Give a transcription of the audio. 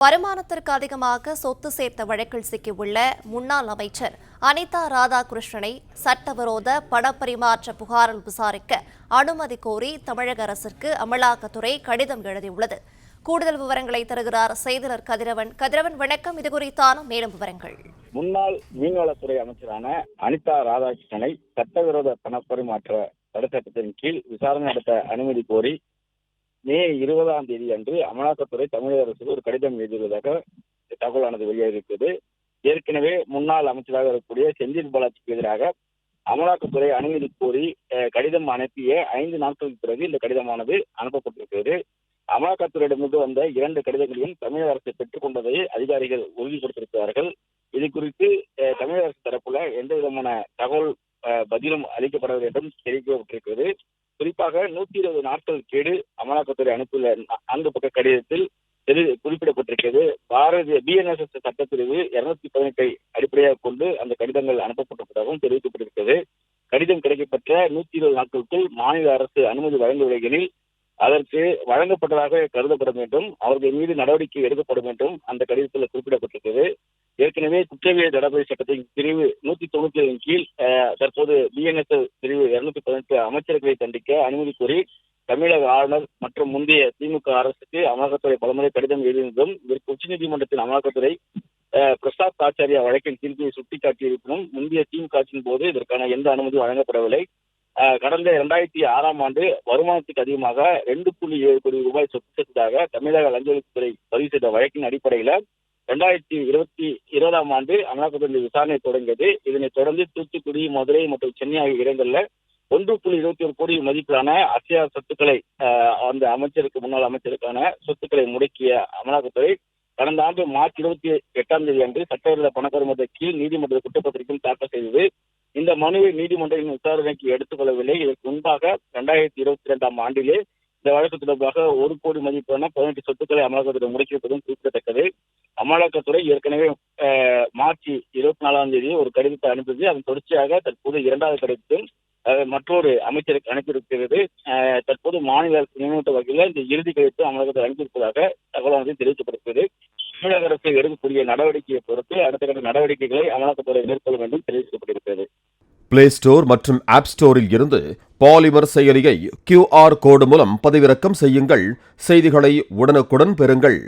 வருமானத்திற்கு அதிகமாக சொத்து சேர்த்த வழக்கில் சிக்கியுள்ள முன்னாள் அமைச்சர் அனிதா ராதாகிருஷ்ணனை சட்டவிரோத பணப்பரிமாற்ற புகாரில் விசாரிக்க அனுமதி கோரி தமிழக அரசிற்கு அமலாக்கத்துறை கடிதம் எழுதியுள்ளது. கூடுதல் விவரங்களை தருகிறார் செய்தியாளர் கதிரவன். வணக்கம். இது குறித்தான மேலும் விவரங்கள். முன்னாள் மீன்வளத்துறை அமைச்சரான அனிதா ராதாகிருஷ்ணனை சட்டவிரோத பணப்பரிமாற்ற தடை சட்டத்தின் கீழ் விசாரணை நடத்த அனுமதி கோரி மே 20ஆம் தேதி அன்று அமலாக்கத்துறை தமிழக அரசுக்கு ஒரு கடிதம் எழுதியுள்ளதாக தகவலானது வெளியாகியிருக்கிறது. ஏற்கனவே முன்னாள் அமைச்சராக இருக்கக்கூடிய செந்தில் பாலாஜிக்கு எதிராக அமலாக்கத்துறை அனுமதி கோரி கடிதம் அனுப்பிய 5 நாட்களுக்கு பிறகு இந்த கடிதமானது அனுப்பப்பட்டிருக்கிறது. அமலாக்கத்துறையிடமிருந்து வந்த 2 கடிதங்களையும் தமிழக அரசு பெற்றுக் கொண்டதை அதிகாரிகள் உறுதிப்படுத்தியிருக்கிறார்கள். இது குறித்து தமிழக அரசு தரப்புல எந்த விதமான தகவல் பதிலும் அளிக்கப்படவில்லை என்றும் தெரிவிக்கப்பட்டிருக்கிறது. குறிப்பாக 120 நாட்கள் கேடு அமலாக்கத்துறை அனுப்பியுள்ள 4 பக்க கடிதத்தில் குறிப்பிடப்பட்டிருக்கிறது. பாரதிய BNSS சட்டப்பிரிவு 218 அடிப்படையாக கொண்டு அந்த கடிதங்கள் அனுப்பப்பட்டிருப்பதாகவும் தெரிவிக்கப்பட்டிருக்கிறது. கடிதம் கிடைக்கப்பட்ட 120 நாட்களுக்குள் மாநில அரசு அனுமதி வழங்கவில்லை அதற்கு வழங்கப்பட்டதாக கருதப்படும் என்றும் அவர்கள் மீது நடவடிக்கை எடுக்கப்படும் என்றும் அந்த கடிதத்தில் குறிப்பிடப்பட்டிருக்கிறது. ஏற்கனவே குற்றவியல் தடை சட்டத்தின் பிரிவு 197 கீழ் தற்போது BNSS பிரிவு 218 அமைச்சர்களை தண்டிக்க அனுமதி கோரி தமிழக ஆளுநர் மற்றும் முந்தைய திமுக அரசுக்கு அமலாக்கத்துறை பலமுறை கடிதம் எழுதியிருந்தும் இதற்கு உச்சநீதிமன்றத்தின் அமலாக்கத்துறை பிரசாத் ஆச்சாரியா வழக்கின் தீர்ப்பை சுட்டிக்காட்டியிருப்பினும் முந்தைய திமுக ஆட்சியின் போது இதற்கான எந்த அனுமதியும் வழங்கப்படவில்லை. கடந்த 2006ஆம் ஆண்டு வருமானத்துக்கு அதிகமாக 2.7 கோடி ரூபாய் சொத்து சேர்த்ததாக தமிழக லஞ்ச ஒழிப்புத்துறை பதிவு செய்த வழக்கின் அடிப்படையில் 2020ஆம் ஆண்டு அமலாக்கத்துறை விசாரணை தொடங்கியது. இதனைத் தொடர்ந்து தூத்துக்குடி, மதுரை மற்றும் சென்னை ஆகிய இடங்களில் 1.21 கோடி மதிப்பிலான அசையா சொத்துக்களை அந்த முன்னாள் அமைச்சருக்கான சொத்துக்களை முடக்கிய அமலாக்கத்துறை கடந்த ஆண்டு மார்ச் 28ஆம் தேதி அன்று சட்டவிரோத பணப்பரிமாற்ற கீழ் நீதிமன்ற குற்றப்பத்திரிகையும் தாக்கல் செய்தது. இந்த மனுவை நீதிமன்றம் விசாரணைக்கு எடுத்துக் கொள்ளவில்லை. இதற்கு முன்பாக 2022ஆம் ஆண்டிலே இந்த வழக்கு தொடர்பாக 1 கோடி மதிப்பான 18 சொத்துக்களை அமலாக்கத்துறை முடக்கியிருப்பதும் குறிப்பிடத்தக்கது. அமலாக்கத்துறை ஏற்கனவே மார்ச் 24ஆம் தேதி ஒரு கடிதத்தை அனுப்பியது. அதன் தொடர்ச்சியாக தற்போது 2வது கடிதத்தில் மற்றொரு அமைச்சருக்கு அனுப்பியிருக்கிறது. தற்போது மாநில அரசு நியமித்த வகையில் இந்த இறுதி கடிதத்தை அமலாக்கத்துறை அனுப்பியிருப்பதாக தகவலானது தெரிவிக்கப்பட்டிருக்கிறது. தமிழக அரசு எடுக்கக்கூடிய நடவடிக்கையை பொறுத்து அடுத்த கட்ட நடவடிக்கைகளை அமலாக்கத்துறை மேற்கொள்ளும் என்றும் தெரிவிக்கப்பட்டிருக்கிறது. பிளே ஸ்டோர் மற்றும் ஆப் ஸ்டோரில் இருந்து பாலிமர் செயலியை QR கோடு மூலம் பதிவிறக்கம் செய்யுங்கள். செய்திகளை உடனுக்குடன் பெறுங்கள்.